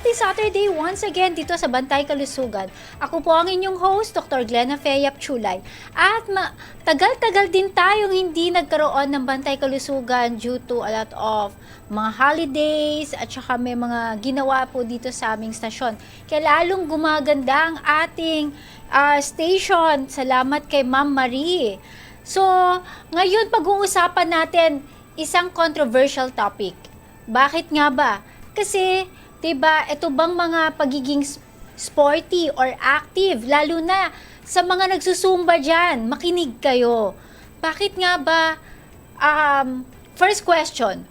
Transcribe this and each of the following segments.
Happy Saturday once again dito sa Bantay Kalusugan. Ako po ang inyong host, Dr. Glenna Feyap Chulay. At tagal-tagal din tayong hindi nagkaroon ng Bantay Kalusugan due to a lot of mga holidays at saka may mga ginawa po dito sa aming stasyon. Kaya lalong gumaganda ang ating station. Salamat kay Ma'am Marie. So, ngayon pag-uusapan natin isang controversial topic. Bakit nga ba? Kasi, 'di ba, ito bang mga pagiging sporty or active, lalo na sa mga nagsusumba diyan, makinig kayo. Bakit nga ba first question,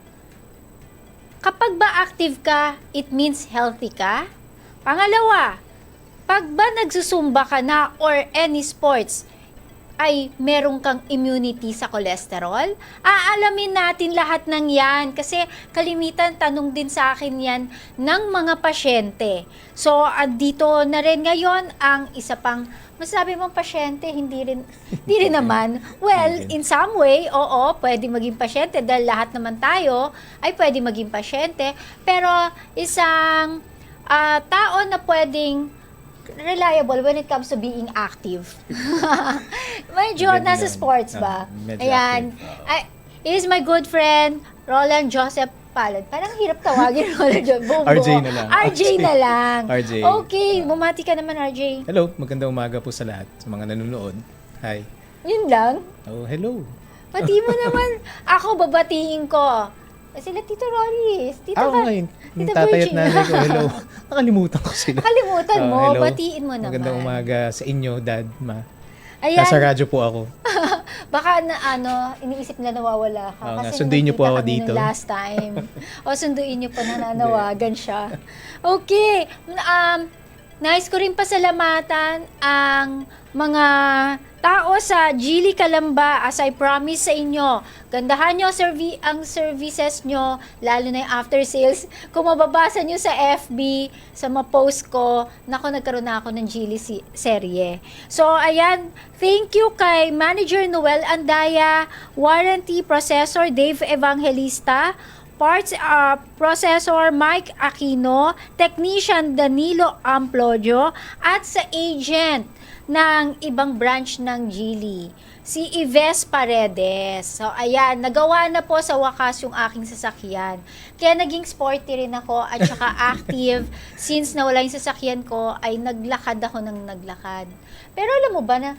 kapag ba active ka, it means healthy ka? Pangalawa, pag ba nagsusumba ka na or any sports, ay meron kang immunity sa cholesterol? Aalamin natin lahat ng yan kasi kalimitan tanong din sa akin yan ng mga pasyente. So, dito na rin ngayon ang isa pang masabi mong pasyente, hindi rin naman. Well, in some way, oo, pwede maging pasyente dahil lahat naman tayo ay pwede maging pasyente. Pero isang tao na pwedeng reliable when it comes to being active. Medyo nasa sports ba? Ayan. He is my good friend, Roland Joseph Palad. Parang hirap tawagin Roland Joseph. RJ na lang. RJ na lang. RJ. Okay, bumati ka naman, RJ. Hello, magandang umaga po sa lahat, sa mga nanonood. Hi. Yun lang. Oh, hello. Pati mo naman. Ako, babatiin ko. Sila Tito Rollis. Ako ngayon, yung tatay at nanay ko, hello. Nakalimutan ko sila. Nakalimutan mo, hello. batiin mo naman. Magandang umaga sa inyo, Dad, Ma. Ayan. Nasa radyo po ako. Baka iniisip na nawawala ka. Oo nga, kasi sunduin niyo po ako kami dito. nung last time. O sunduin niyo po na nanawagan siya. Okay. Nais ko rin pasalamatan ang mga tao sa Geely Calamba, as I promise sa inyo. Gandahan nyo ang services nyo, lalo na yung after sales. Kung mababasa nyo sa FB, sa mga post ko, nagkaroon na ako ng Geely serye. So, ayan, thank you kay Manager Noel Andaya, Warranty Processor Dave Evangelista, Parts Processor Mike Aquino, Technician Danilo Amplodio, at sa agent ng ibang branch ng Geely, si Ives Paredes. So, ayan, nagawa na po sa wakas yung aking sasakyan. Kaya naging sporty rin ako at saka active. Since nawala yung sasakyan ko, ay naglakad ako ng naglakad. Pero alam mo ba na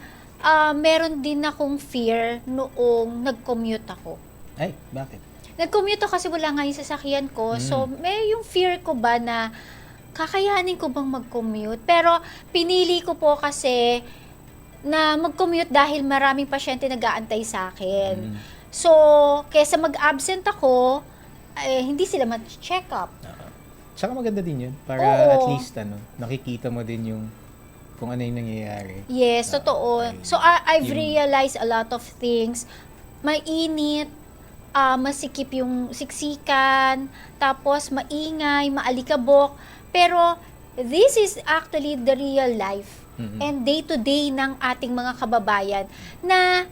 meron din akong fear noong nag-commute ako. Ay, bakit? Nag-commute ako kasi wala nga yung sasakyan ko. So, may yung fear ko ba na kakayanin ko bang mag-commute? Pero pinili ko po kasi na mag-commute dahil maraming pasyente nag-aantay sa akin. So, kesa mag-absent ako, hindi sila ma-check up. Tsaka maganda din yun. Para at least nakikita mo din yung kung ano yung nangyayari. Yes, totoo. Okay. So, I've realized a lot of things. Mainit, masikip yung siksikan, tapos maingay, maalikabok. Pero this is actually the real life and day-to-day ng ating mga kababayan na,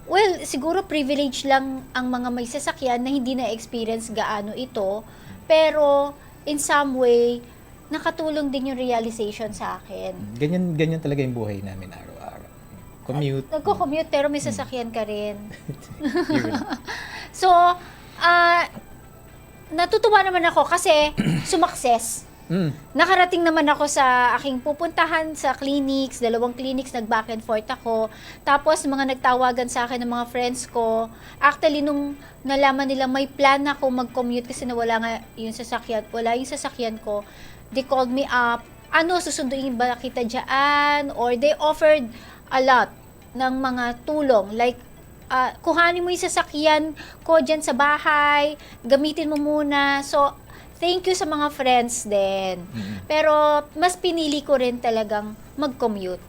well, siguro privilege lang ang mga may sasakyan na hindi na-experience gaano ito, pero in some way, nakatulong din yung realization sa akin. Ganyan talaga yung buhay namin araw-araw. Commute. Nagko-commute pero may sasakyan ka rin. So, natutuwa naman ako kasi sumakses. Nakarating naman ako sa aking pupuntahan sa clinics, 2 clinics, nag-back and forth ako. Tapos, mga nagtawagan sa akin ng mga friends ko. Actually, nung nalaman nila may plan ako mag-commute kasi nawala nga yung sasakyan, wala yung sasakyan ko, they called me up. Susunduin ba kita dyan? Or they offered a lot ng mga tulong. Like, kuhanin mo yung sasakyan ko dyan sa bahay, gamitin mo muna. So, thank you sa mga friends din. Pero, mas pinili ko rin talagang mag-commute.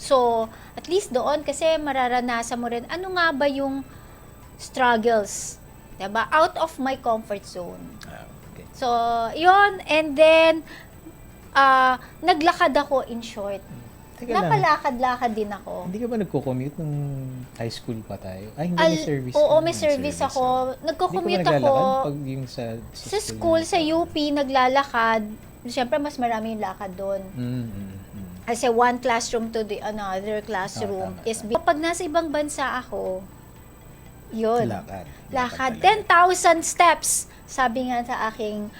So, at least doon, kasi mararanasan mo rin, ano nga ba yung struggles? Diba? Out of my comfort zone. Okay. So, yun. And then, naglakad ako in short. Teka lang. Napalakad-lakad din ako. Hindi ka ba nagko-commute nung high school pa tayo? Ay, hindi, may service. Oo, may service ako. Nagko-commute Hindi ka ba naglalakad ako pag yung sa sa school, sa UP, naglalakad. Siyempre, mas marami yung lakad doon. Kasi one classroom to the another classroom tama, is kapag nasa ibang bansa ako, yun. Lakad. Lakad. 10,000 steps. Sabi nga sa aking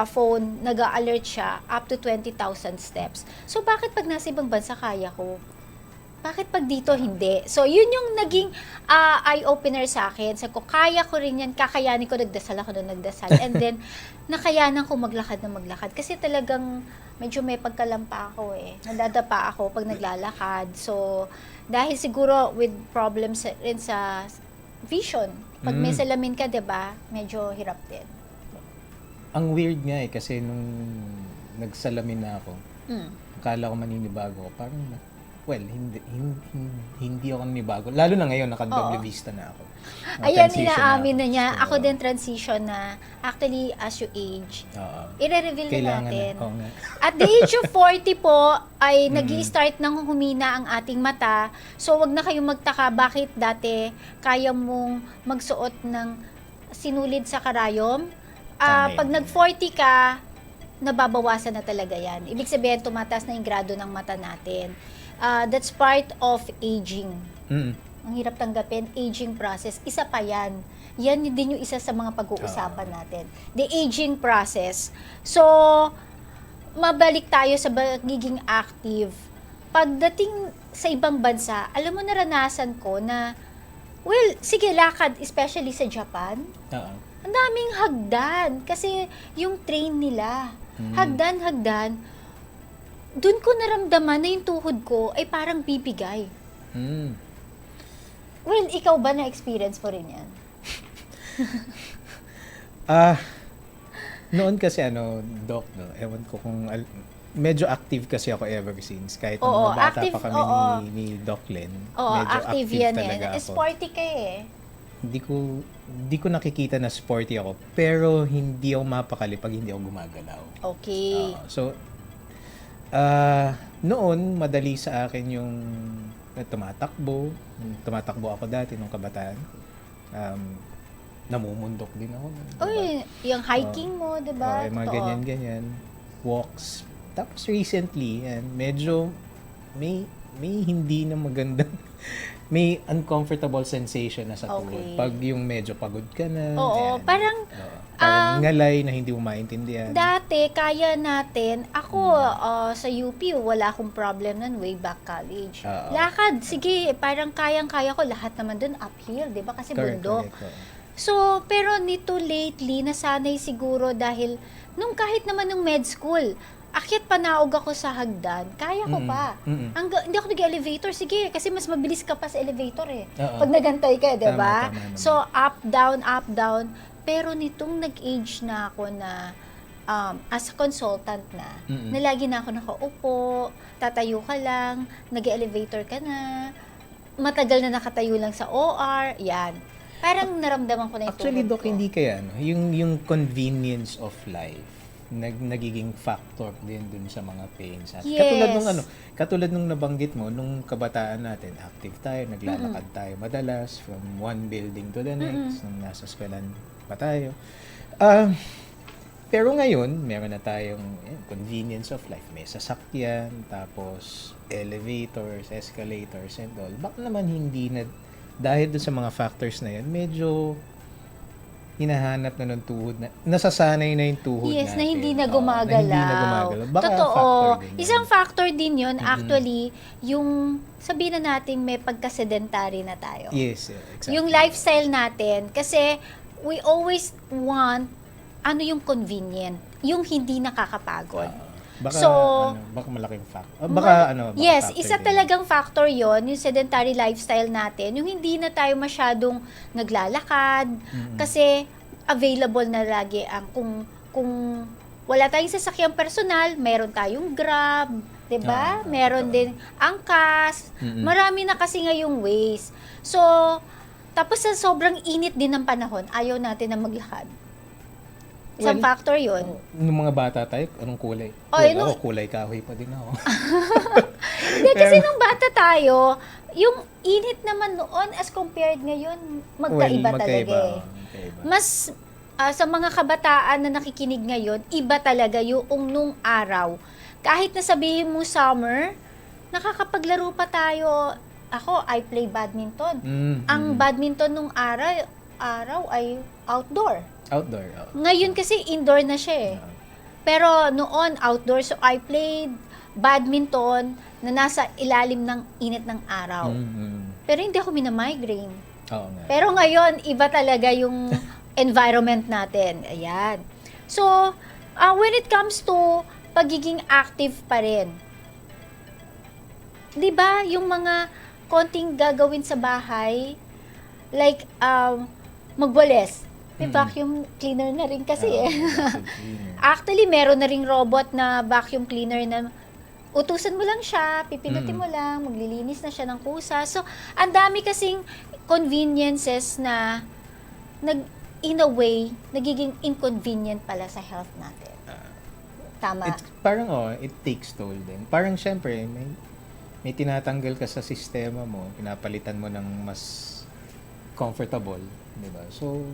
phone, nag-alert siya up to 20,000 steps. So, bakit pag nasa ibang bansa kaya ko? Bakit pag dito hindi? So, yun yung naging eye-opener sa akin. Sabi ko, kaya ko rin yan. Kakayanin ko, nagdasal ako na nagdasal. And then, nakayanan ko maglakad na maglakad. Kasi talagang medyo may pagkalampa ako eh. Nadadapa ako pag naglalakad. So, dahil siguro with problems rin sa vision. Pag may salamin ka, 'di ba? Medyo hirap din. Ang weird nga eh, kasi nung nagsalamin na ako, akala ko maninibago ko. Parang, hindi ako naninibago. Lalo na ngayon, naka-double vista na ako. Ayan, Transition inaamin ako. na niya. So, Ako din transition na. Actually, as you age, oo. i-reveal na Kailangan natin. Oo nga. At the age of 40 po, ay nag-i-start nang humina ang ating mata. So, wag na kayong magtaka bakit dati kaya mong magsuot ng sinulid sa karayom. Tama Pag yun. nag-40 ka, nababawasan na talaga yan. Ibig sabihin, tumataas na yung grado ng mata natin. That's part of aging. Ang hirap tanggapin, aging process. Isa pa yan. Yan din yung isa sa mga pag-uusapan natin. The aging process. So, mabalik tayo sa pagiging active. Pagdating sa ibang bansa, alam mo, naranasan ko na, sige, lakad, especially sa Japan, Oo. ang daming hagdan. Kasi yung train nila, hagdan, dun ko naramdaman na yung tuhod ko ay parang bibigay. Well, ikaw ba na-experience mo rin yan? Noon kasi Doc, no, ewan ko kung medyo active kasi ako ever since. Kahit nung Oo, mga bata active, pa kami oo. ni Doc Len. Oo, medyo active yan talaga eh. ako. Sporty ka eh. Hindi ko nakikita na sporty ako, pero hindi ako mapakali pag hindi ako gumagalaw. Okay. Noon, madali sa akin yung tumatakbo. Tumatakbo ako dati nung kabataan. Namumundok din ako. Uy, yung hiking mo, di ba? Yung mga Totoo. ganyan-ganyan. Walks. Tapos recently, medyo may hindi na magandang may uncomfortable sensation na sa tuhod. Okay. Pag yung medyo pagod ka na. Oo, ayan. parang Parang ngalay na hindi mo maintindihan. dati, kaya natin, ako sa UP, wala akong problem nun way back college. Oo. Lakad, sige, parang kayang-kaya ko, lahat naman dun uphill, di ba? Kasi bundok. Correct. So, pero nito lately, nasanay siguro dahil nung kahit naman nung med school, akyat panaog ako sa hagdan, kaya ko pa. Hindi ako nag-elevator, sige, kasi mas mabilis ka pa sa elevator eh. Oo. Pag nagantay ka, di ba? Tama naman. So, up, down. Pero nitong nag-age na ako na as a consultant na lagi na ako nakaupo, tatayo ka lang, nag-elevator ka na, matagal na nakatayo lang sa OR, yan. Parang naramdaman ko na yung Actually, tuhod Doc, ko. hindi kaya, yung convenience of life, nagiging factor din dun sa mga pains. Yes. Katulad nung nabanggit mo, nung kabataan natin, active tayo, naglalakad tayo madalas, from one building to the next, nung nasa eskwelahan pa tayo. Pero ngayon, meron na tayong convenience of life. May sasakyan, tapos elevators, escalators, and all. Baka naman hindi na, dahil dun sa mga factors na yun, medyo hinahanap na ng tuhod na, nasasanay na yung tuhod Yes, natin. na hindi na Oo, gumagalaw. na hindi na gumagalaw. Baka Totoo. factor din yun. Isang factor din yun, actually, yung sabihin na natin may pagka-sedentary na tayo. Yes, exactly. Yung lifestyle natin, kasi we always want yung convenient, yung hindi nakakapagod. Baka, So, baka malaking factor. Yes, factor isa din. talagang factor yon, yung sedentary lifestyle natin, yung hindi na tayo masyadong naglalakad, kasi available na lagi ang kung wala tayong sasakyang personal, meron tayong Grab, 'di ba? Meron din Angkas. Marami na kasi ngayong ways. So, tapos sa sobrang init din ng panahon, ayaw natin na maglakad. Isang Well, factor yun. Nung mga bata tayo, anong kulay? Ako, kulay kahoy pa din ako. Hindi, kasi nung bata tayo, yung init naman noon as compared ngayon, magkaiba talaga eh. Magkaiba. sa mga kabataan na nakikinig ngayon, iba talaga yung nung araw. Kahit na sabihin mo summer, nakakapaglaro pa tayo. Ako, I play badminton. Ang badminton nung araw ay outdoor. Outdoor. Ngayon kasi indoor na siya eh. Pero noon outdoor, so I played badminton na nasa ilalim ng init ng araw. Pero hindi ako minamigraine. Oo nga. Pero ngayon, iba talaga yung environment natin. Ayan. So, when it comes to pagiging active pa rin, di ba, yung mga konting gagawin sa bahay, like, magwalis. May vacuum cleaner na rin kasi eh. Actually, meron na ring robot na vacuum cleaner na utusan mo lang siya, pipinutin mo lang, maglilinis na siya ng kusa. So, ang dami kasing conveniences na in a way, nagiging inconvenient pala sa health natin. Tama. Parang it takes toll din. Parang syempre, may tinatanggal ka sa sistema mo, pinapalitan mo ng mas comfortable, di ba? So,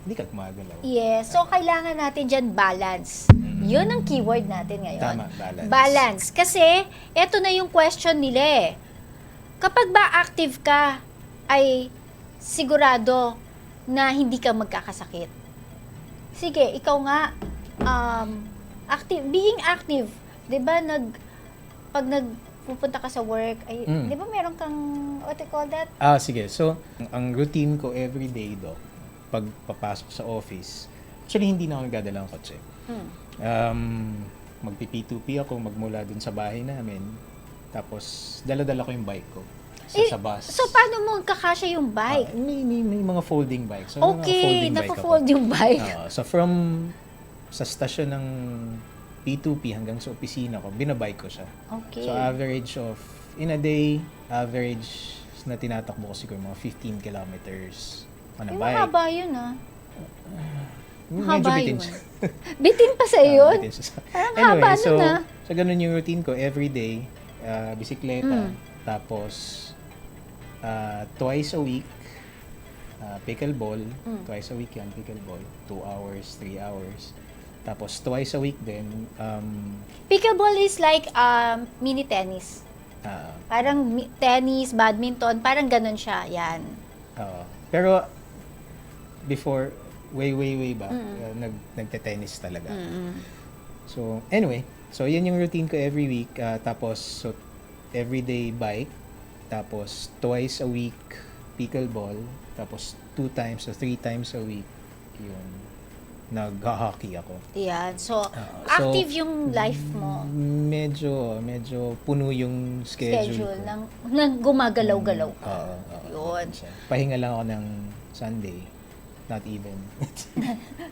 hindi ka gumagalaw. Yes. So, kailangan natin dyan balance. Yun ang keyword natin ngayon. Tama, balance. Balance. Kasi, eto na yung question nila eh. Kapag ba active ka, ay sigurado na hindi ka magkakasakit. Sige, ikaw nga, being active, 'di ba, pag nagpupunta ka sa work, ay 'di ba meron kang what you call that? Sige. So, ang routine ko every day, Doc, pag papasok sa office, actually hindi na ako nagdadala ng kotse. Magpi-P2P ako magmula dun sa bahay namin. Tapos dala-dala ko yung bike ko sa bus. So, paano mo kakasya yung bike? May mga folding bikes. So, Okay, napa-fold yung bike. So sa stasyon ng P2P hanggang sa opisina ko, binabike ko siya. Okay. So average of, in a day, average na tinatakbo ko siguro mga 15 kilometers on a bike. Mahaba yun Medyo Mahaba bitin yun. siya. Bitin pa sa yun? Bitin siya. Parang haba nun So ganun yung routine ko. Every day, bisikleta. Tapos, twice a week, pickleball. Twice a week yan, pickleball. 2 hours, 3 hours. Tapos, twice a week din. Pickleball is like mini tennis. Parang tennis, badminton, parang ganun siya. Yan. Pero, before, way back, nagte-tennis talaga. So, anyway. So, yan yung routine ko every week. Tapos, so, everyday bike. Tapos, twice a week, pickleball. Tapos, 2 times or 3 times a week, yung nag-hockey ako. Yan. So, active yung life mo. Medyo puno yung schedule ko. ng gumagalaw-galaw ka. Yun. Pahinga lang ako ng Sunday. Not even.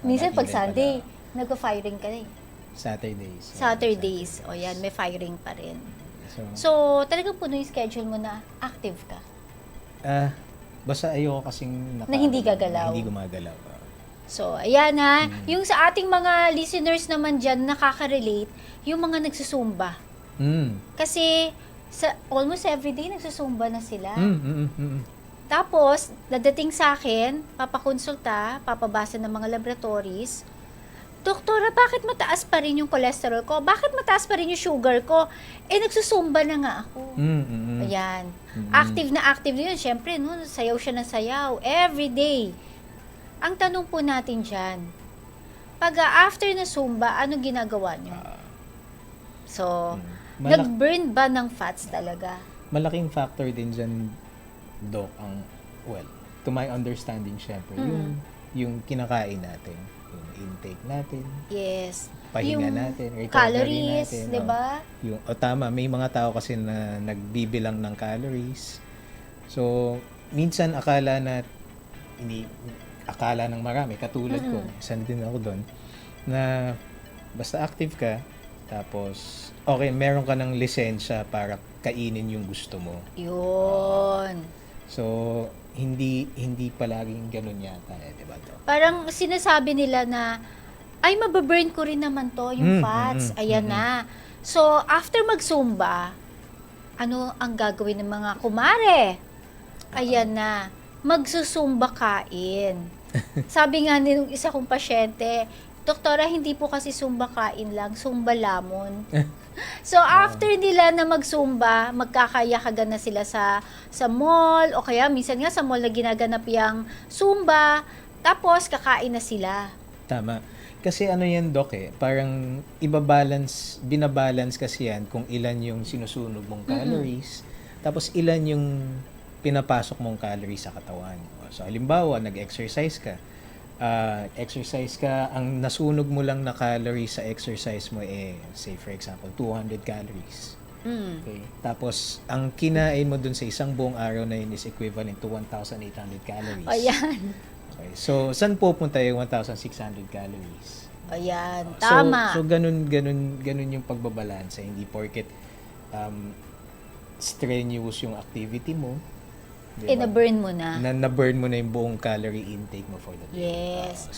Minsan Not pag even Sunday, pala. nagpa-firing ka na eh. Saturdays. O yan, may firing pa rin. So, So, talagang puno yung schedule mo na active ka. basta ayoko kasing Na hindi gagalaw. Hindi gumagalaw. So, ayan ha. Yung sa ating mga listeners naman dyan, nakaka-relate, yung mga nagsusumba. Kasi, almost everyday nagsusumba na sila. Tapos, dadating sa akin, papakonsulta, papabasa ng mga laboratories, Doktora, bakit mataas pa rin yung cholesterol ko? Bakit mataas pa rin yung sugar ko? Nagsusumba na nga ako. Ayan. Active na active yun. Siyempre, no, sayaw siya ng sayaw. Every day. Ang tanong po natin dyan, pag after na Zumba, ano ginagawa nyo? So, nag-burn ba ng fats talaga? Malaking factor din dyan, Doc, to my understanding, syempre, yung kinakain natin. Yung intake natin. Yes. Pahinga yung natin. Calories, natin, di ba? Tama, may mga tao kasi na nagbibilang ng calories. So, minsan akala ng marami, katulad ko, isa din ako doon, na basta active ka, tapos, okay, meron ka ng lisensya para kainin yung gusto mo. Yun. So, hindi palaging ganun yata, di ba to? Parang sinasabi nila na, ay, mababurn ko rin naman to, yung fats. Ayan na. So, after mag-Zumba, ano ang gagawin ng mga kumare? Ayan na. Magsusumba kain. Sabi nga nung isa kong pasyente, Doktora, hindi po kasi Zumba kain lang, Zumba lamon. So, after nila na mag-Zumba, magkakayahagan na sila sa mall, o kaya minsan nga sa mall na ginaganap yung Zumba, tapos kakain na sila. Tama. Kasi ano yan, Doc, parang binabalance kasi yan kung ilan yung sinusunog mong calories, tapos ilan yung pinapasok mong calories sa katawan. So, halimbawa, nag-exercise ka, ang nasunog mo lang na calories sa exercise mo say for example, 200 calories. Okay? Tapos, ang kinain mo dun sa isang buong araw na yun is equivalent to 1,800 calories. Ayan. Okay. So, saan pupunta yung 1,600 calories? Ayan, tama. So, ganun yung pagbabalansa. Hindi porket strenuous yung activity mo, diba? Na-burn mo na. Na-burn mo na yung buong calorie intake mo for the day. Yes.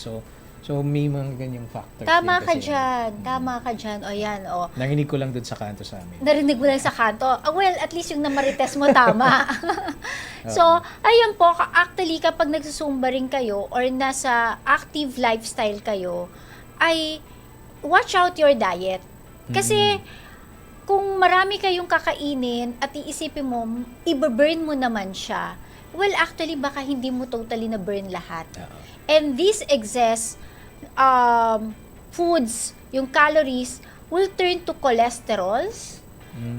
So may mga ganyang factors Tama din ka kasi. dyan. Tama ka dyan. O yan, o. Narinig ko lang dun sa kanto sa amin. Narinig mo lang sa kanto. Well, at least yung namarites mo, tama. So, ayan po, actually, kapag nagsusumba rin kayo or nasa active lifestyle kayo, ay watch out your diet. Kasi, kung marami kayong kakainin at iisipin mo, i-burn mo naman siya, well, actually, baka hindi mo totally na-burn lahat. And these excess foods, yung calories, will turn to cholesterols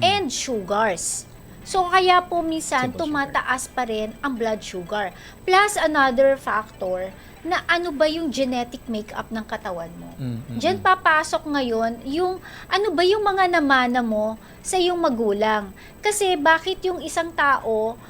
and sugars. So, kaya po minsan, Simple tumataas pa rin ang blood sugar. Plus, another factor, na ano ba yung genetic makeup ng katawan mo. Diyan papasok ngayon yung ano ba yung mga namana mo sa iyong magulang. Kasi bakit yung isang tao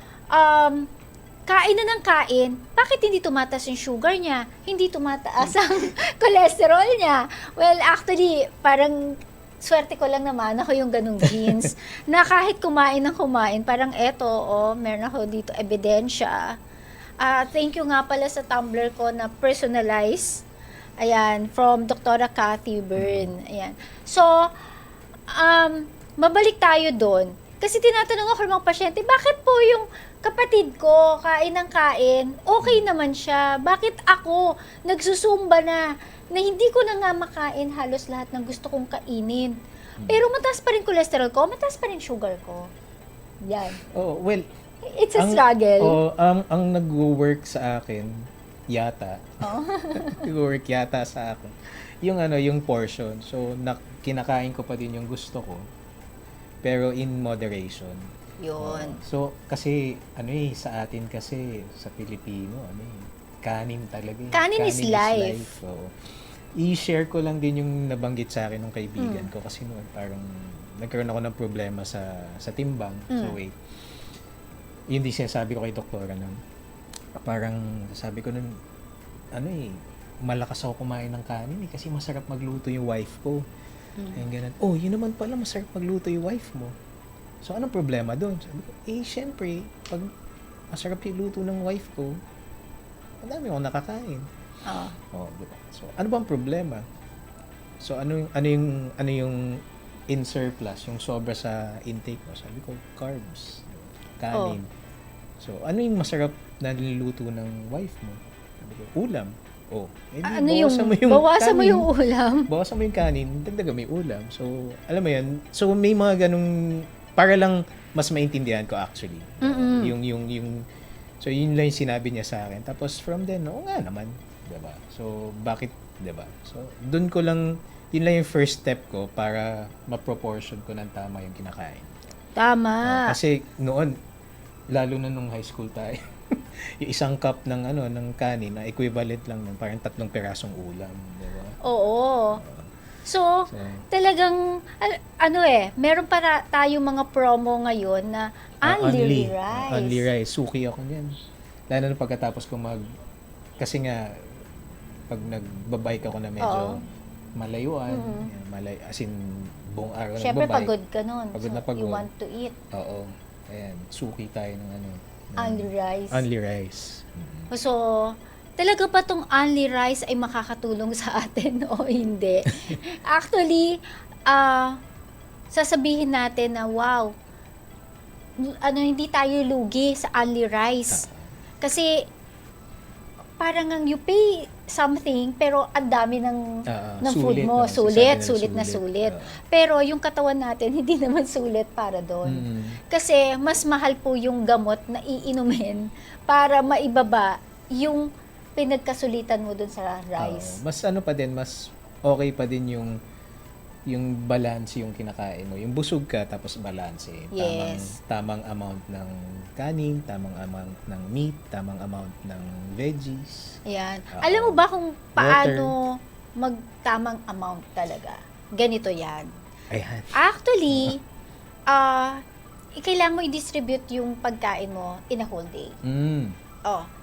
kain na ng kain, bakit hindi tumataas yung sugar niya? Hindi tumataas ang cholesterol niya? Well, actually, parang swerte ko lang naman ako yung ganung genes na kahit kumain ng kumain, parang eto, meron ako dito ebidensya. Thank you nga pala sa Tumblr ko na personalized. Ayan, from Dr. Kathy Byrne. Ayan. So, mabalik tayo doon. Kasi tinatanong ako ng mga pasyente, bakit po yung kapatid ko kain ng kain, okay naman siya. Bakit ako nagsusumba na hindi ko na nga makain halos lahat ng gusto kong kainin. Pero mataas pa rin cholesterol ko, mataas pa rin sugar ko. Yan. Oh, well, It's a struggle. Ang nag-work sa akin yata. Nag-work yata sa akin. Yung portion. So kinakain ko pa din yung gusto ko. Pero in moderation. Yun. So kasi sa atin kasi sa Pilipino, kanin talaga. Kanin is life. So, i-share ko lang din yung nabanggit sa akin ng kaibigan ko kasi noon parang nagkaroon ako ng problema sa timbang. So wait. Yun din sinasabi ko kay doktora nun. Parang sabi ko nun, malakas ako kumain ng kanin kasi masarap magluto yung wife ko. Ayun ganun. Oh, yun naman pala, masarap magluto yung wife mo. So, anong problema doon? Sabi ko, syempre, pag masarap yung luto ng wife ko, ang dami akong nakakain. Diba? So, ano bang problema? So, ano yung in surplus, yung sobra sa intake mo? Sabi ko, carbs, kanin. So, ano yung masarap na niluto ng wife mo? Sabi ko, ulam. Bawasan mo yung ulam. Bawasan mo yung kanin, dagdagan mo yung ulam. So, alam mo yan. So, may mga ganung, para lang mas maintindihan ko actually. So, yun lang yung sinabi niya sa akin. Tapos, from then, oo nga naman. Diba? So, bakit, diba? So, dun ko lang, yun lang yung first step ko para ma-proportion ko ng tama yung kinakain. Tama. Kasi noon, lalo na nung high school tayo, yung isang cup ng kanin na equivalent lang ng parang 3 pirasong ulam, di ba? Oo. So, talagang meron para tayong mga promo ngayon na only rice. Only rice. Suki ako niyan. Lalo na pagkatapos ko kasi nga pag nagbabike ako na medyo malayuan, as in buong araw syempre nagbabike. pagod ka nun. Pagod na So, pagod. you want to eat. Oo. Ayan, suki tayo ng Only rice. Only rice. So, talaga ba tong only rice ay makakatulong sa atin o hindi? Actually, sasabihin natin na wow, hindi tayo lugi sa only rice. Kasi parang ang you pay something pero ang dami ng food Sulit, mo, no? sulit, Sinasabi sulit nila na sulit. Oo. Pero yung katawan natin hindi naman sulit para doon. Kasi mas mahal po yung gamot na iinumin para maibaba yung pinagkasulitan mo doon sa rice. Mas ano pa din, mas okay pa din yung balance yung kinakain mo. Yung busog ka tapos balance eh. Yes. Tamang amount ng kanin, tamang amount ng meat, tamang amount ng veggies. Yan. Oo. Alam mo ba kung paano magtamang amount talaga? Ganito yan. Ayan. Actually, kailangan mo i-distribute yung pagkain mo in a whole day.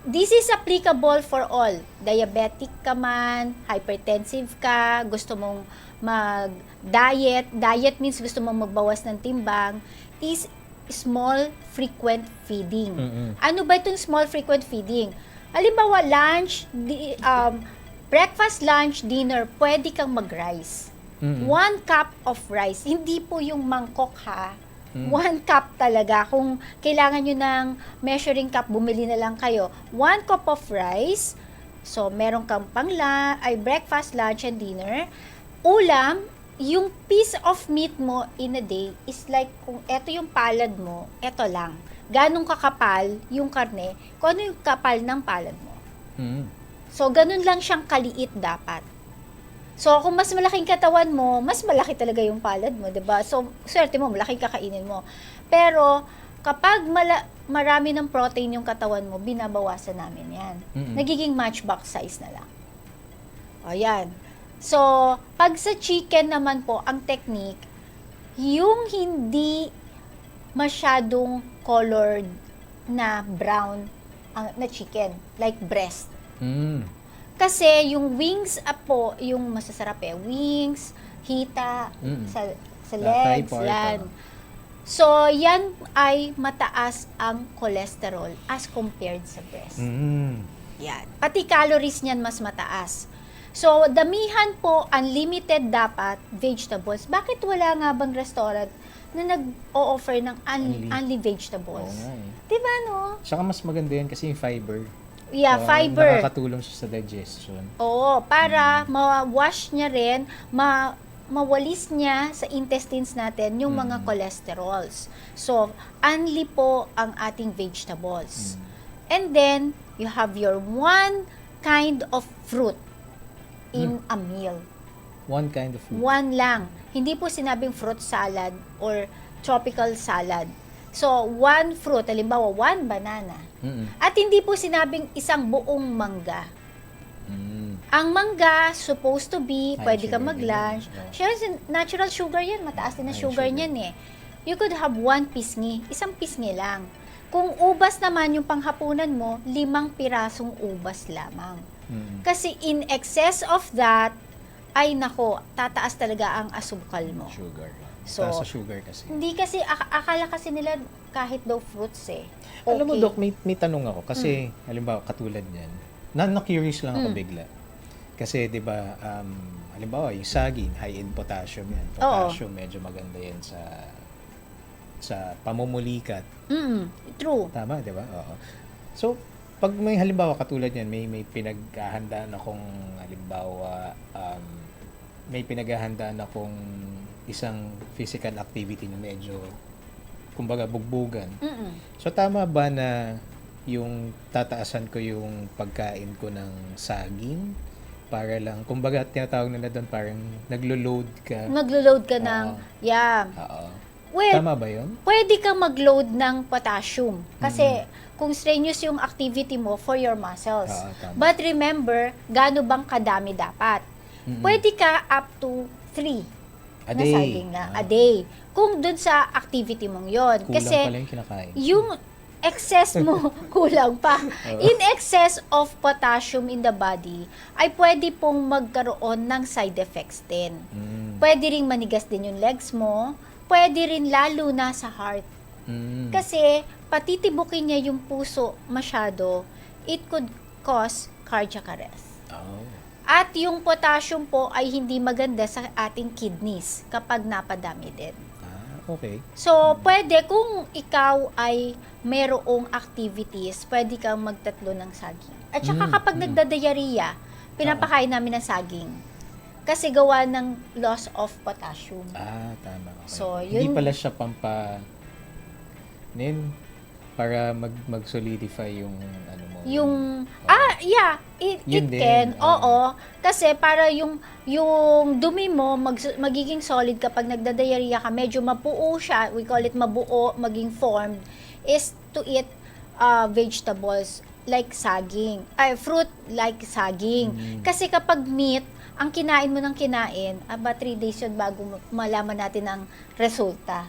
This is applicable for all. Diabetic ka man, hypertensive ka, gusto mong mag-diet. Diet means gusto mong magbawas ng timbang. Is small, frequent feeding. Ano ba itong small, frequent feeding? Halimbawa, breakfast, lunch, dinner, pwede kang mag-rice. 1 cup of rice. Hindi po yung mangkok ha. 1 cup talaga. Kung kailangan nyo ng measuring cup, bumili na lang kayo. 1 cup of rice. So, meron kang breakfast, lunch, and dinner. Ulam, yung piece of meat mo in a day is like, kung eto yung palad mo, eto lang. Ganong kakapal yung karne, kung ano yung kapal ng palad mo. So, ganun lang siyang kaliit dapat. So, kung mas malaking katawan mo, mas malaki talaga yung palad mo, 'di ba? So, swerte mo, malaking kakainin mo. Pero, kapag marami ng protein yung katawan mo, binabawasan namin yan. Nagiging matchbox size na lang. O, yan. So, pag sa chicken naman po, ang technique, yung hindi masyadong colored na brown na chicken, like breast. Kasi yung wings po, yung masasarap wings, hita, sa legs, yan. So, yan ay mataas ang cholesterol as compared sa breast. Yan. Pati calories niyan mas mataas. So, damihan po, unlimited dapat, vegetables. Bakit wala nga bang restaurant na nag-o-offer ng only vegetables? Oo nga eh. Diba, no? Saka mas maganda yan kasi yung fiber. Yeah, fiber. Nakakatulong siya sa digestion. Oo, para ma-wash niya rin, mawalis niya sa intestines natin yung mga cholesterols. So, only po ang ating vegetables. And then, you have your one kind of fruit in a meal. One kind of fruit. One lang. Hindi po sinabing fruit salad or tropical salad. So, one fruit, halimbawa, one banana. At hindi po sinabing isang buong mangga. Ang mangga, supposed to be, High pwede ka sugar mag-lunch. din. Sure, natural sugar yan. Mataas din na High sugar sugar. niyan eh. You could have one pisngi. Isang pisngi lang. Kung ubas naman yung panghapunan mo, 5 pirasong ubas lamang. Kasi in excess of that, ay nako, tataas talaga ang asukal mo. Sugar. So, Taas sa sugar kasi. Hindi kasi, akala kasi nila kahit daw fruits Okay. Alam mo, Doc, may tanong ako. Kasi, halimbawa, katulad niyan, na-curious lang ako bigla. Kasi, di ba, halimbawa, yung saging, high in potassium yan. Potassium, medyo maganda yan sa pamumulikat. True. Tama, di ba? Oo. So, pag may halimbawa katulad yan, may pinaghahandaan akong, halimbawa, may pinaghahandaan akong isang physical activity na medyo, kumbaga, bugbugan. So, tama ba na yung tataasan ko yung pagkain ko ng saging para lang, kumbaga, tinatawag nila doon parang naglo-load ka. Maglo-load ka ng, Oo. well, Tama ba yun? pwede kang mag-load ng potassium. Kasi, kung strenuous yung activity mo for your muscles. Tama. But remember, gaano bang kadami dapat? Pwede ka up to 3 A na day. saging na a day. Kung dun sa activity mong yon. Kulang Kasi, pala yung kinakain. yung excess mo, kulang pa. In excess of potassium in the body, ay pwede pong magkaroon ng side effects din. Pwede ring manigas din yung legs mo, pwede rin lalo na sa heart. Kasi, patitibukin niya yung puso masyado, it could cause cardiac arrest. At yung potassium po ay hindi maganda sa ating kidneys kapag napadami din. okay. So, pwede kung ikaw ay merong activities, pwede kang magtatlo ng saging. At saka kapag nagdadayariya, pinapakain namin ng saging. Kasi gawa ng loss of potassium. Tama. Okay. So, Hindi yun- pala siya para mag-solidify yung ano mo. It Yun din, can. oo. Oo. Kasi para yung dumi mo magiging solid kapag nagdadayariya ka, medyo mabuo siya, we call it mabuo, maging formed, is to eat vegetables like saging, fruit like saging. Kasi kapag meat, ang kinain mo ng kinain, 3 days yun bago malaman natin ang resulta.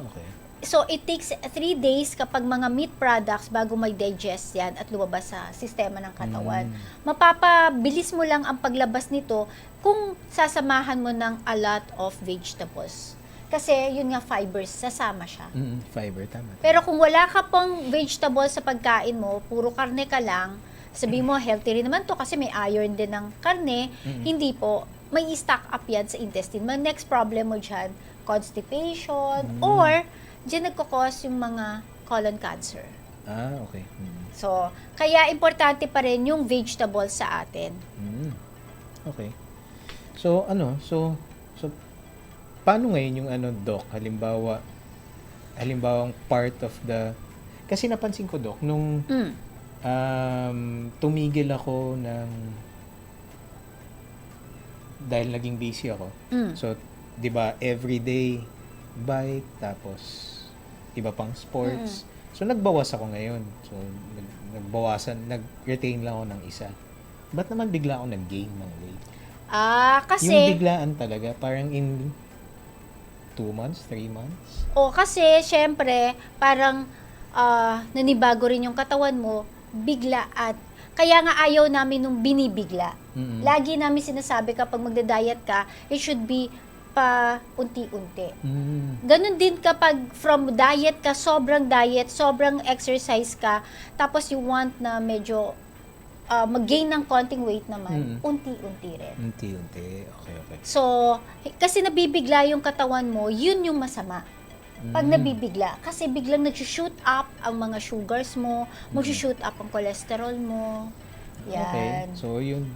Okay. So, it takes 3 days kapag mga meat products bago may digest yan at lumabas sa sistema ng katawan. Mapapabilis mo lang ang paglabas nito kung sasamahan mo ng a lot of vegetables. Kasi, yun nga, fibers, sasama siya. Fiber, tama. Pero kung wala ka pang vegetables sa pagkain mo, puro karne ka lang, sabi mo, healthy rin naman to kasi may iron din ng karne, hindi po, may i-stock up yan sa intestine. Next problem mo dyan, constipation, or dyan nagkakos yung mga colon cancer. Okay. So, kaya importante pa rin yung vegetables sa atin. Okay. So, paano ngayon yung Doc? Halimbawang part of the... Kasi napansin ko, Doc, nung tumigil ako dahil naging busy ako. So, 'di ba, everyday bike, tapos iba pang sports. So, nagbawas ako ngayon. So, nag-retain lang ako ng isa. Ba't naman bigla ako nag-gain ng weight? Yung Kasi... biglaan talaga, parang in 2 months, 3 months? kasi, syempre, parang nanibago rin yung katawan mo, bigla at kaya nga ayaw namin nung binibigla. Lagi namin sinasabi kapag magda-diet ka, it should be pa unti-unti. Ganon din kapag from diet ka, sobrang exercise ka, tapos you want na medyo mag-gain ng konting weight naman, unti-unti rin. Unti-unti. Okay. So, kasi nabibigla yung katawan mo, yun yung masama. Pag nabibigla. Kasi biglang nag-shoot up ang mga sugars mo, mag-shoot up ang cholesterol mo. Yan. Okay. So, yun.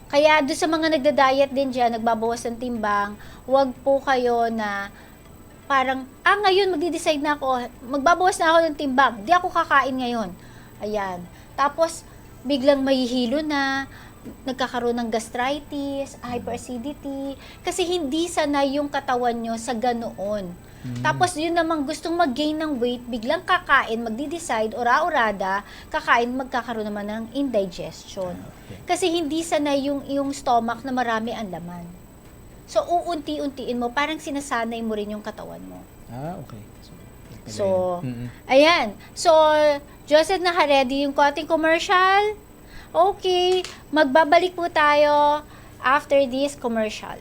Kaya doon sa mga nagda-diet din dyan, nagbabawas ng timbang, wag po kayo na parang, ngayon magdi-decide na ako, magbabawas na ako ng timbang, di ako kakain ngayon. Ayan. Tapos, biglang mahihilo na, nagkakaroon ng gastritis, hyperacidity, kasi hindi sanay yung katawan nyo sa ganoon. Tapos yun namang gustong mag-gain ng weight, biglang kakain, magdi-decide, ora-orada, kakain, magkakaroon naman ng indigestion. Kasi hindi sanay yung stomach na marami ang laman. So, uunti-untiin mo, parang sinasanay mo rin yung katawan mo. Okay. So, ayan. So, Joseph, naka-ready yung konting commercial? Okay, magbabalik po tayo after this commercial.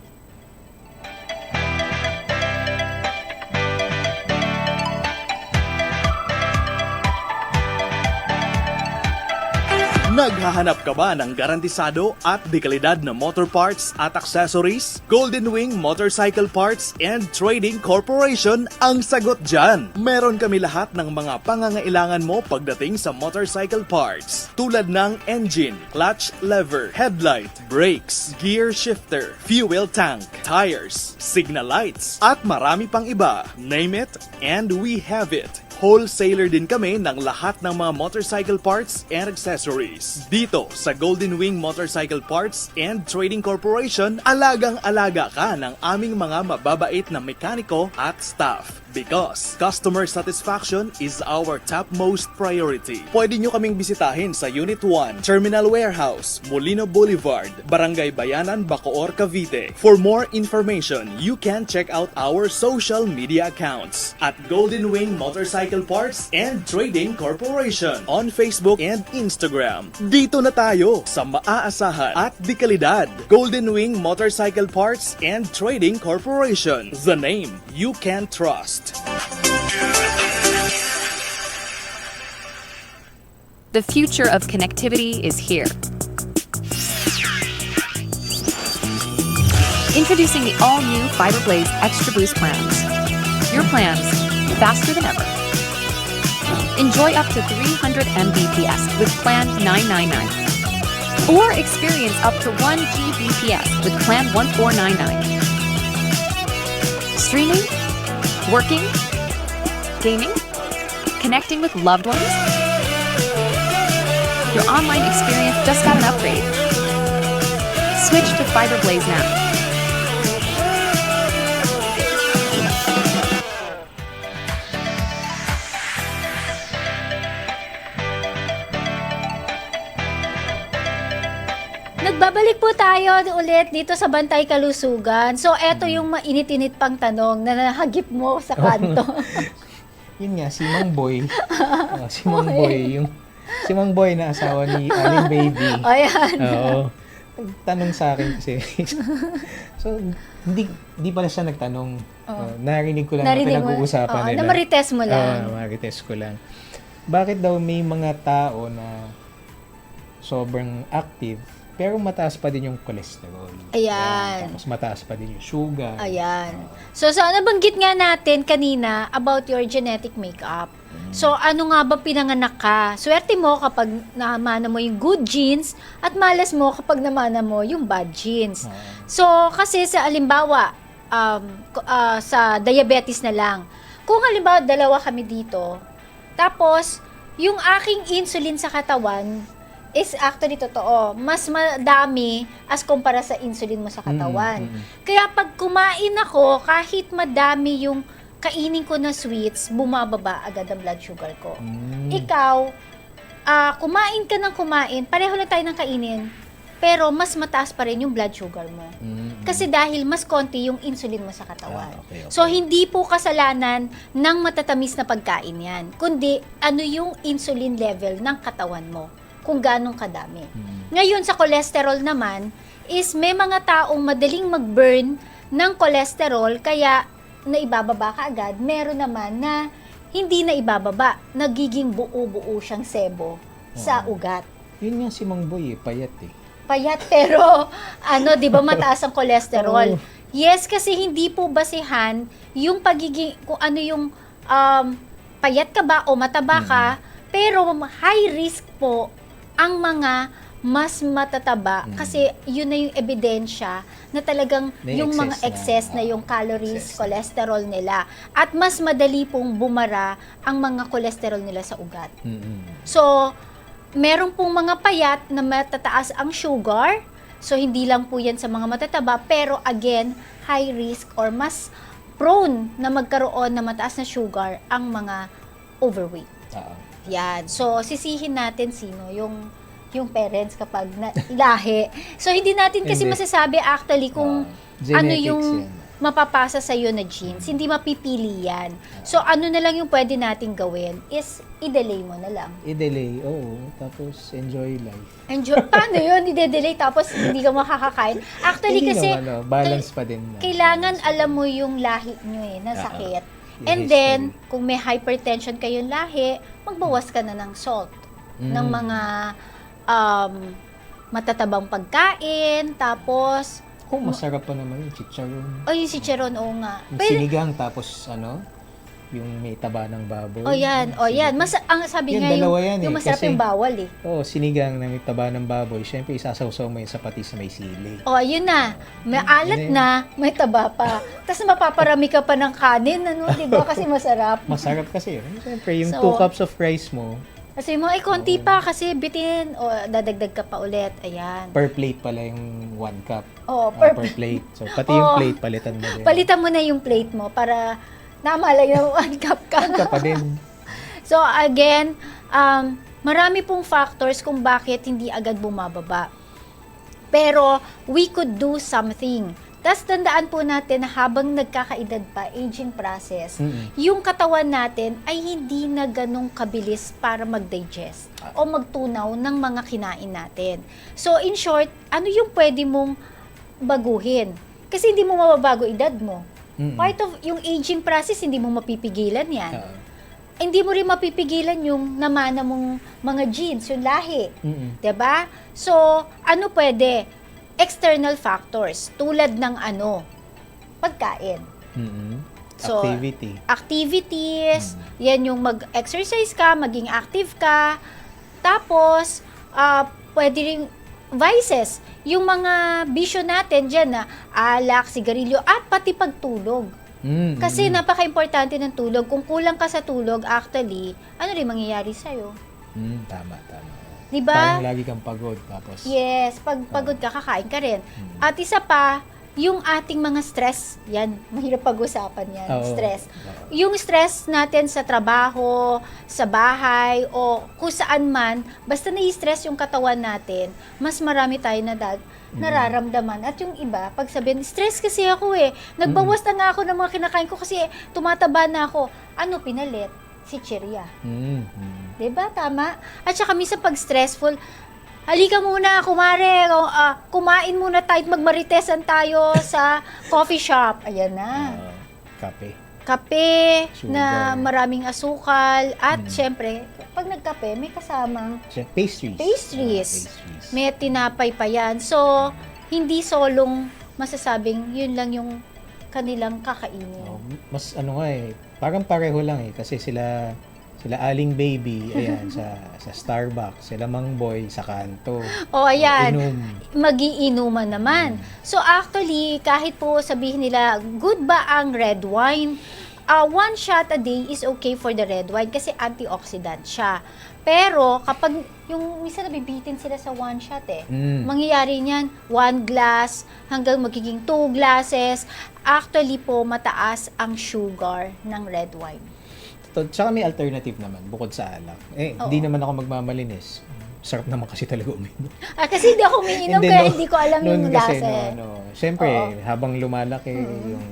Naghahanap ka ba ng garantisado at dekalidad na motor parts at accessories? Golden Wing Motorcycle Parts and Trading Corporation ang sagot dyan. Meron kami lahat ng mga pangangailangan mo pagdating sa motorcycle parts. Tulad ng engine, clutch lever, headlight, brakes, gear shifter, fuel tank, tires, signal lights, at marami pang iba. Name it and we have it. Wholesaler din kami ng lahat ng mga motorcycle parts and accessories. Dito sa Golden Wing Motorcycle Parts and Trading Corporation, alagang-alaga ka ng aming mga mababait na mekaniko at staff. Because customer satisfaction is our topmost priority. Pwede nyo kaming bisitahin sa Unit 1, Terminal Warehouse, Molino Boulevard, Barangay Bayanan, Bacoor, Cavite. For more information, you can check out our social media accounts at Golden Wing Motorcycle Parts and Trading Corporation on Facebook and Instagram. Dito na tayo sa maaasahan at dekalidad. Golden Wing Motorcycle Parts and Trading Corporation. The name you can trust. The future of connectivity is here. Introducing the all-new FiberBlaze Extra Boost plans. your plans faster than ever. Enjoy up to 300 Mbps with Plan 999. Or experience up to 1 Gbps with Plan 1499. Streaming, working, gaming, connecting with loved ones. Your online experience just got an upgrade. Switch to FiberBlaze now. Nagbabalik po tayo ulit dito sa Bantay Kalusugan. So, eto yung mainit-init pang tanong na nahagip mo sa kanto. Yun nga, si Mang Boy. Si Mang Boy, si Mang Boy na asawa ni Aling Baby. Ayan. Oo. Nagtanong sa akin kasi. So, hindi pala siya nagtanong. Narinig ko lang na pinag-uusapan nila. Na-marites mo lang. Marites ko lang. Bakit daw may mga tao na sobrang active pero mataas pa din yung cholesterol? Ayan. Tapos mataas pa din yung sugar. Ayan. So, nabanggit nga natin kanina about your genetic makeup. So, ano nga ba pinanganak ka? Swerte mo kapag namana mo yung good genes at malas mo kapag namana mo yung bad genes. So, kasi sa alimbawa, sa diabetes na lang, kung halimbawa dalawa kami dito, tapos, yung aking insulin sa katawan is actually totoo, mas madami as kumpara sa insulin mo sa katawan. Kaya pag kumain ako, kahit madami yung kainin ko na sweets, bumababa agad ang blood sugar ko. Ikaw, kumain ka ng kumain, pareho lang tayo ng kainin, pero mas mataas pa rin yung blood sugar mo. Kasi dahil mas konti yung insulin mo sa katawan. Okay. So, hindi po kasalanan ng matatamis na pagkain yan, kundi ano yung insulin level ng katawan mo, kung ganong kadami. Ngayon, sa cholesterol naman, is may mga taong madaling mag-burn ng cholesterol, kaya naibababa ka agad. Meron naman na hindi na ibababa, nagiging buo-buo siyang sebo sa ugat. Yun nga si Mang Boy payat Payat pero di ba mataas ang cholesterol? Oo. Yes, kasi hindi po basihan yung pagiging kung ano yung payat ka ba o mataba ka, pero high risk po ang mga mas matataba kasi yun na yung ebidensya na talagang May yung mga excess na yung calories, cholesterol nila, at mas madali pong bumara ang mga cholesterol nila sa ugat. So, meron pong mga payat na matataas ang sugar. So, hindi lang po yan sa mga matataba. Pero again, high risk or mas prone na magkaroon na mataas na sugar ang mga overweight. Yan. So, sisihin natin sino yung parents kapag ilahi. So, hindi natin kasi masasabi actually kung ano yung mapapasa sa iyo na genes. Hindi mapipili yan. So, ano na lang yung pwede nating gawin is i-delay mo na lang. I-delay, oo. Tapos, enjoy life. Enjoy. Paano yun? I-delay tapos hindi ka makakakain. Actually, Hindi kasi naman, balance pa din. kailangan alam mo yung lahi nyo na sakit. And then, kung may hypertension kayong lahi, magbawas ka na ng salt. Ng mga matatabang pagkain, tapos masarap pa naman yung chicharon. yung chicharon, oo nga. Yung sinigang, tapos yung may taba ng baboy. Yan. Ang sabi Yung nga dalawa yan yung masarap kasi yung bawal sinigang na may taba ng baboy. Siyempre, isasawsaw mo yun sa patis na may sili. Yun na. May alat na, may taba pa. Tapos mapaparami ka pa ng kanin, di ba? Kasi masarap. Masarap kasi yun. Siyempre, yung So, 2 cups of rice mo, kasi mo, konti pa kasi bitin. Dadagdag ka pa ulit. Ayan. per plate pala yung 1 cup. Per per plate. So, pati yung plate, palitan mo din. Palitan mo na yung plate mo para namalay na 1 cup ka. Ka pa din. So, again, marami pong factors kung bakit hindi agad bumababa. Pero, we could do something. Tapos, tandaan po natin na habang nagkakaedad pa, aging process, yung katawan natin ay hindi na ganong kabilis para mag-digest o magtunaw ng mga kinain natin. So, in short, ano yung pwede mong baguhin? Kasi hindi mo mababago edad mo. Part of yung aging process, hindi mo mapipigilan yan. Hindi mo rin mapipigilan yung namana mong mga genes, yung lahi. Diba? So, ano pwede? External factors, tulad ng pagkain. So, Activities. yan yung mag-exercise ka, maging active ka. Tapos, pwede rin vices, yung mga bisyo natin dyan na alak, sigarilyo, at pati pagtulog. Kasi napaka-importante ng tulog. Kung kulang ka sa tulog, actually, ano rin mangyayari sa'yo? Tama. Diba? Parang lagi kang pagod. Tapos, Yes, pag pagod ka, kakain ka rin. At isa pa, yung ating mga stress, yan, mahirap pag-usapan yan, Oo. stress. Oo. Yung stress natin sa trabaho, sa bahay, o kung saan man, basta nai-stress yung katawan natin, mas marami tayo nararamdaman. At yung iba, pag sabihin, stress kasi ako nagbawas na nga ako ng mga kinakain ko kasi tumataba na ako. Ano pinalit? Si Cheria. Diba? Tama? At saka minsan pag stressful, halika muna, kumare, kumain muna tayo at magmaritesan tayo sa coffee shop. Ayan na. Kape. Kape Sugar. na maraming asukal at syempre, pag nagkape, may kasamang Pastries. Pastries. may tinapay pa yan. So, hindi solong masasabing yun lang yung kanilang kakainin. Mas parang pareho lang kasi sila Aling Baby, ayan, sa Starbucks, sila Mang Boy sa kanto. Ayan. Inom. Magiinuman naman. So actually, kahit po sabihin nila, good ba ang red wine? 1 shot a day is okay for the red wine kasi antioxidant siya. Pero kapag yung minsan nabibitin sila sa 1 shot mangyayari niyan 1 glass hanggang magiging 2 glasses. Actually po mataas ang sugar ng red wine. Tsaka may alternative naman bukod sa alak. Hindi naman ako magmamalinis. Sarap naman kasi talaga uminom. Kasi hindi ako umiinom kaya hindi ko alam yung kasi, lasa. Siyempre, habang lumalaki yung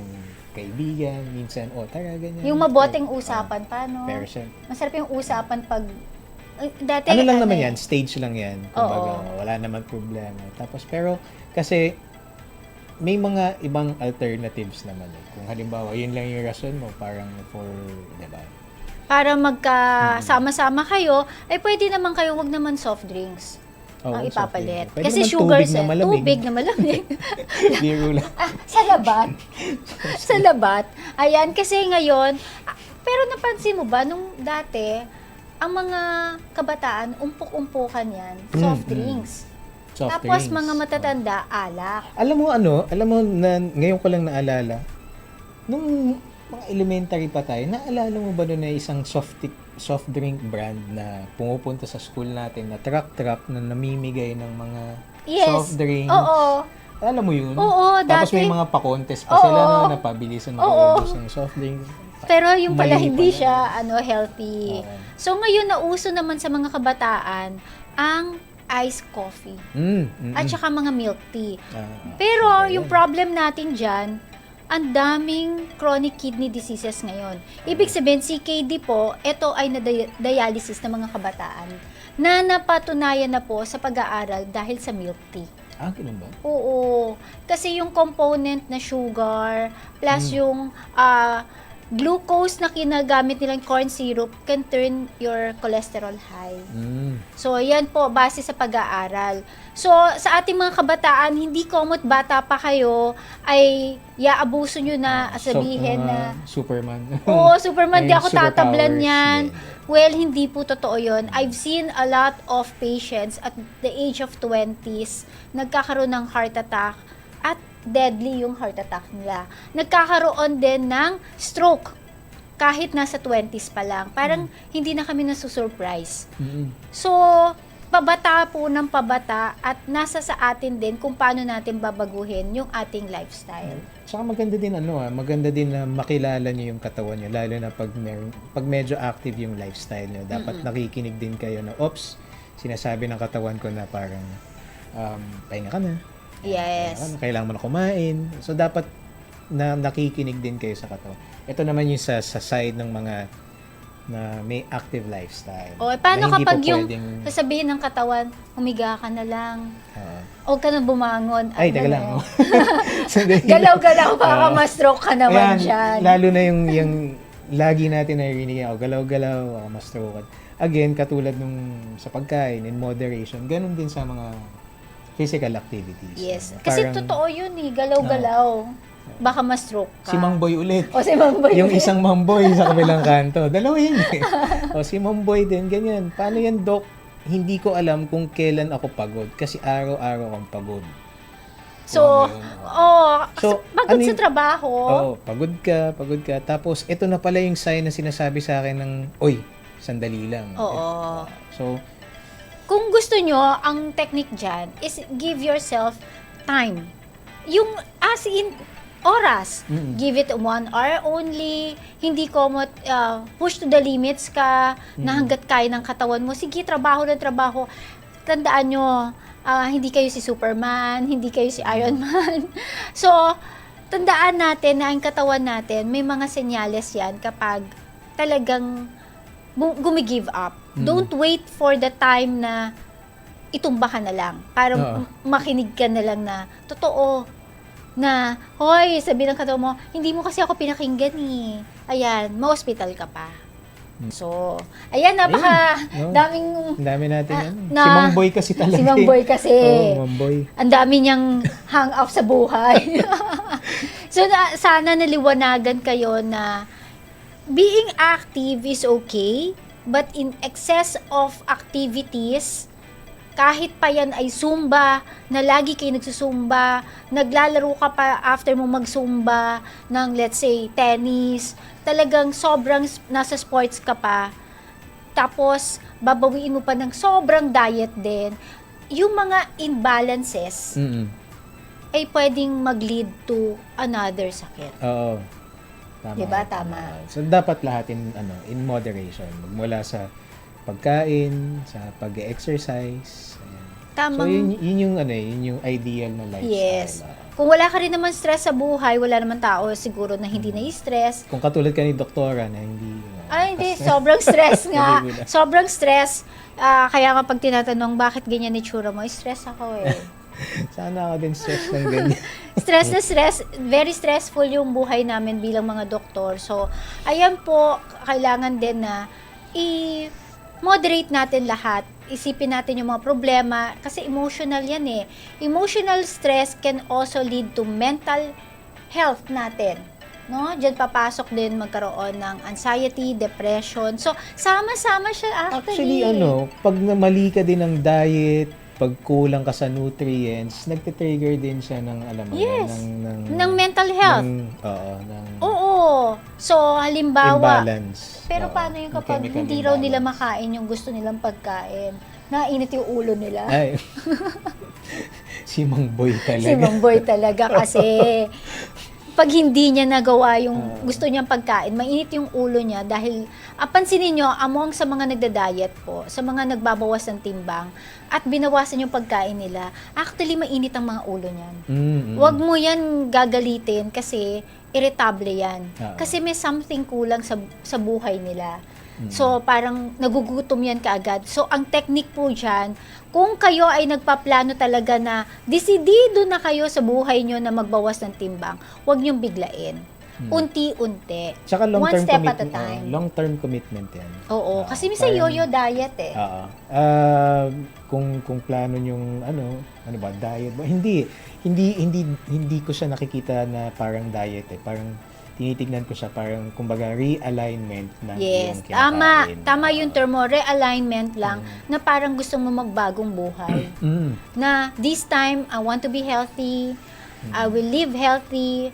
kaibigan, minsan, tara, ganyan. Yung maboteng usapan pa, no? Pero Masarap yung usapan pag dati, ano lang naman yan, stage lang yan. Kumbaga, Oo. wala naman problema. Tapos, pero, kasi, may mga ibang alternatives naman Kung halimbawa, yun lang yung rason mo, parang for, diba? para magkasama-sama kayo, ay pwede naman kayo, wag naman soft drinks ang ipapalit. Pwede Kasi naman sugar tubig tubig na malamig. na malamig. Biro lang. Sa labat. Sa labat. Ayan, kasi ngayon, pero napansin mo ba, nung dati, ang mga kabataan, umpok-umpukan yan, soft drinks. Soft Tapos drinks. mga matatanda, alak. Alam mo na ngayon ko lang naalala, nung mga elementary pa tayo, naalala mo ba doon na isang soft drink brand na pumupunta sa school natin na truck na namimigay ng mga Yes. soft drinks? Oo. Alam mo yun? Oo, Tapos dati. may mga pa-contest pa Oo. sila na napabilisan makaubos ng soft drinks. Pero yung pala Mali hindi pala. siya healthy. Oo. So ngayon nauso naman sa mga kabataan ang iced coffee at saka mga milk tea. Pero yung problem natin dyan, ang daming chronic kidney diseases ngayon. Ibig sabihin, CKD po, ito ay na-dialysis ng mga kabataan na napatunayan na po sa pag-aaral dahil sa milk tea. Ganun ba? Oo. Kasi yung component na sugar plus yung glucose na kinagamit nilang corn syrup can turn your cholesterol high. So, yan po, base sa pag-aaral. So, sa ating mga kabataan, hindi komot bata pa kayo, ay yaabuso nyo na sabihin na, Superman. oo, Superman, di May ako tatablan superpowers. yan. Yeah. Well, hindi po totoo yun. I've seen a lot of patients at the age of 20s, nagkakaroon ng heart attack at deadly yung heart attack nila. Nagkakaroon din ng stroke kahit nasa 20s pa lang. Parang hindi na kami nasusurprise. So, pabata po ng pabata at nasa sa atin din kung paano natin babaguhin yung ating lifestyle. Tsaka maganda din maganda din na makilala niyo yung katawan niyo lalo na pag medyo active yung lifestyle niyo. Dapat nakikinig din kayo na sinasabi ng katawan ko na parang pahinga ka na. Yes. Kailangan mo na kumain. So dapat na nakikinig din kayo sa katawan. Ito naman yung sa side ng mga na may active lifestyle. Paano Na hindi kapag po yung pwedeng- sasabihin ng katawan, humiga ka na lang, Oo. huwag ka na bumangon. Ay, teka lang. Sandali. Galaw-galaw, baka ma-stroke ka naman Ayan, dyan. lalo na yung lagi natin naririnig galaw-galaw, ma-stroke. Again, katulad nung sa pagkain, in moderation, ganun din sa mga physical activities. Yes. Ano, Kasi parang- totoo yun galaw-galaw. Baka ma-stroke ka. Si Mang Boy ulit. O si Mang Boy. Yung isang Mamboy sa kabilang kanto. Dalawa yun eh. O si Mamboy din, ganyan. Paano yan, Doc? Hindi ko alam kung kailan ako pagod. Kasi araw-araw akong pagod. So, So, pagod ano sa yun? trabaho. Oo, pagod ka. Tapos, ito na pala yung sign na sinasabi sa akin ng, oy, sandali lang. Oo. So, Kung gusto nyo, ang technique dyan is give yourself time. Yung as in oras. Mm-mm. Give it 1 hour only. Hindi ko push to the limits ka na hanggat kaya ng katawan mo. Sige, trabaho ng trabaho. Tandaan nyo, hindi kayo si Superman, hindi kayo si Iron Man. So, tandaan natin na ang katawan natin, may mga senyales yan kapag talagang gumigive up. Don't wait for the time na itumba ka na lang. Para Oo. makinig ka na lang na, totoo, na, hoy, sabi ng katawan mo, hindi mo kasi ako pinakinggan eh. Ayan, ma-hospital ka pa. So, ayan, napaka Ayun, no? daming, ang dami natin. na- Si Mang Boy kasi talaga. si Mang Boy kasi, Oo, Mang Boy. ang dami niyang hang up sa buhay. So, sana naliwanagan kayo na being active is okay, but in excess of activities, kahit pa yan ay Zumba, na lagi kayo nagsusumba, naglalaro ka pa after mo mag-Zumba ng let's say tennis, talagang sobrang nasa sports ka pa, tapos babawiin mo pa ng sobrang diet din, yung mga imbalances Mm-mm. ay pwedeng mag-lead to another sakit. Oo. Tama. Diba? Tama. So, dapat lahat in moderation. Magmula sa pagkain, sa pag-exercise. Ayan. Tamang, So, yun yung ideal na lifestyle. yes. Kung wala ka rin naman stress sa buhay, wala naman tao siguro na hindi na-stress. Kung katulad ka ni Doktora na hindi... Ay, hindi. Sobrang stress nga. Very good. Sobrang stress. Kaya nga pag tinatanong, bakit ganyan itsura mo? Stress ako eh. Sana ako din stress ng ganyan. Stress na stress. Very stressful yung buhay namin bilang mga doktor. So, ayan po, kailangan din na i-moderate natin lahat. Isipin natin yung mga problema. Kasi emotional yan eh. Emotional stress can also lead to mental health natin. No? Diyan papasok din magkaroon ng anxiety, depression. So, sama-sama siya Actually, pag mali ka din ng diet, pag kulang ka sa nutrients, nagte-trigger din siya ng, alam mo, Yes. ng ng mental health. ng Oo. So, halimbawa, imbalance. pero Oo, paano yung kapag chemical hindi raw nila imbalance. makain yung gusto nilang pagkain? Nainit yung ulo nila. Ay, si Mang Boy talaga. Si Mang Boy talaga kasi pag hindi niya nagawa yung gusto niyang pagkain, mainit yung ulo niya dahil, pansinin niyo, among sa mga nagda-diet po, sa mga nagbabawas ng timbang, at binawasan yung pagkain nila, actually mainit ang mga ulo niyan. Mm-mm. Huwag mo yan gagalitin kasi irritable yan. Oo. Kasi may something kulang sa buhay nila. So, parang nagugutom yan kaagad. So, ang technique po dyan, kung kayo ay nagpaplano talaga na desidido na kayo sa buhay nyo na magbawas ng timbang, huwag nyong biglain. Unti-unti. Tsaka One step at a time. long-term commitment yan. Oo. Kasi minsan parang- yo-yo diet eh. Oo. Kung plano yung ano ba, diet ba? Hindi ko siya nakikita na parang diet eh. Parang tinitignan ko siya parang kumbaga realignment ng Yes, iyong tama. kinakain. Tama yung term mo, realignment lang, na parang gusto mo magbagong buhay. Mm. Na this time, I want to be healthy, I will live healthy,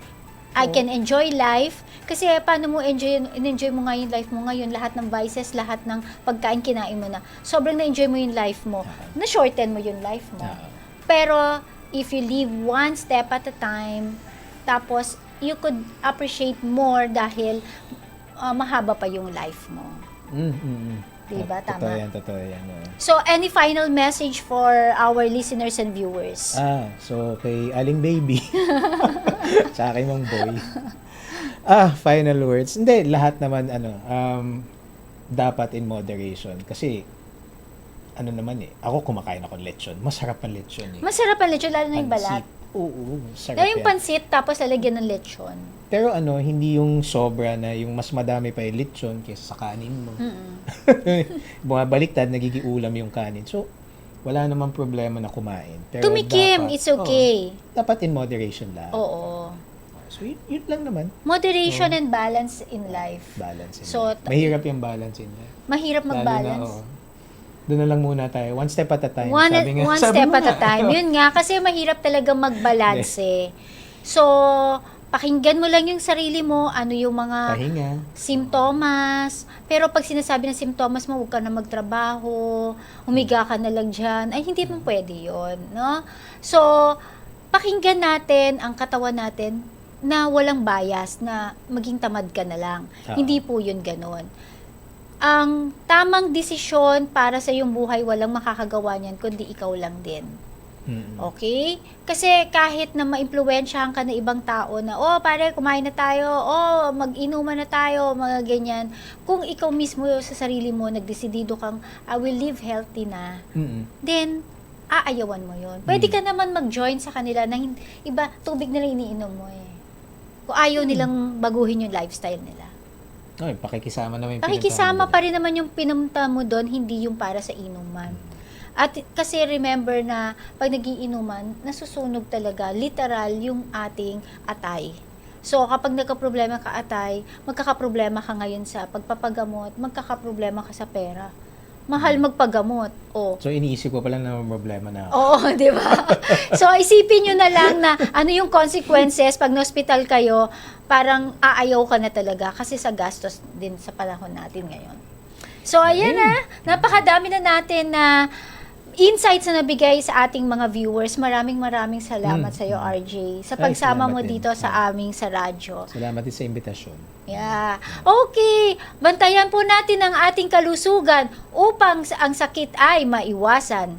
I can enjoy life. Kasi paano mo enjoy mo nga yung life mo ngayon, lahat ng vices, lahat ng pagkain kinain mo na. Sobrang na-enjoy mo yung life mo. Na-shorten mo yung life mo. Pero, if you live one step at a time, tapos, you could appreciate more dahil mahaba pa yung life mo. Diba? Tama. Totoo yan. Oo. So, any final message for our listeners and viewers? So kay Aling Baby. Sa akin Mang Boy. Final words. Hindi, lahat naman dapat in moderation. Kasi, ako kumakain ako ng lechon. Masarap ang lechon eh. Masarap ang lechon, lalo na yung balat. Pansit. Oo, sarap Lalo yung yan. pansit, tapos lalagyan ng lechon. Pero hindi yung sobra na yung mas madami pa yung lechon kaysa sa kanin mo. Bumabaliktad, nagigiulam yung kanin. So, wala namang problema na kumain. Pero Tumikim, dapat, it's okay. dapat in moderation lang. Oo. So, yun lang naman. Moderation Oo. and balance in life. Balance in So, life. Mahirap yung balance in life. Mahirap Lalo na, mag-balance. doon na lang muna tayo. One step at a time. One sabi step mo at a nga. time. Yun nga, kasi mahirap talaga mag-balance eh. So, pakinggan mo lang yung sarili mo, ano yung mga Pahinga. simptomas. Pero pag sinasabi ng simptomas mo, huwag ka na magtrabaho, humiga ka na lang dyan, ay hindi mo pwede yun, no? So, pakinggan natin ang katawan natin na walang bias, na maging tamad ka na lang. Oo. Hindi po yun ganun. Ang tamang desisyon para sa iyong buhay, walang makakagawa niyan, kundi ikaw lang din. Mm-mm. Okay? Kasi kahit na maimpluwensyahan ka ng ibang tao na, oh, pare, kumain na tayo, oh, mag-inuman na tayo, mga ganyan. Kung ikaw mismo sa sarili mo, nagdesidido kang, I will live healthy na, Mm-mm. then, aayawan mo yun. Pwede ka naman mag-join sa kanila na iba, tubig na lang iniinom mo eh. Kung ayaw nilang baguhin yung lifestyle nila. Ay, pakikisama naman yung Pakikisama pinuntahan mo pa rin naman yung pinunta mo doon, hindi yung para sa inuman. At kasi remember na pag nagiinuman, nasusunog talaga, literal, yung ating atay. So kapag nagka-problema ka atay, magkakaproblema ka ngayon sa pagpapagamot, magkakaproblema ka sa pera. Mahal magpagamot. Oh. So, iniisip ko pala na may problema na ako. Oo, di ba? So, isipin nyo na lang na ano yung consequences pag na-hospital kayo, parang aayaw ka na talaga kasi sa gastos din sa panahon natin ngayon. So, ayan na. Napakadami na natin na insights na nabigay sa ating mga viewers. Maraming salamat sa iyo, RJ, sa Ay, pagsama salamat mo din. dito sa aming sa radyo. Salamat din sa imbitasyon. Yeah. Okay. Bantayan po natin ang ating kalusugan upang ang sakit ay maiwasan.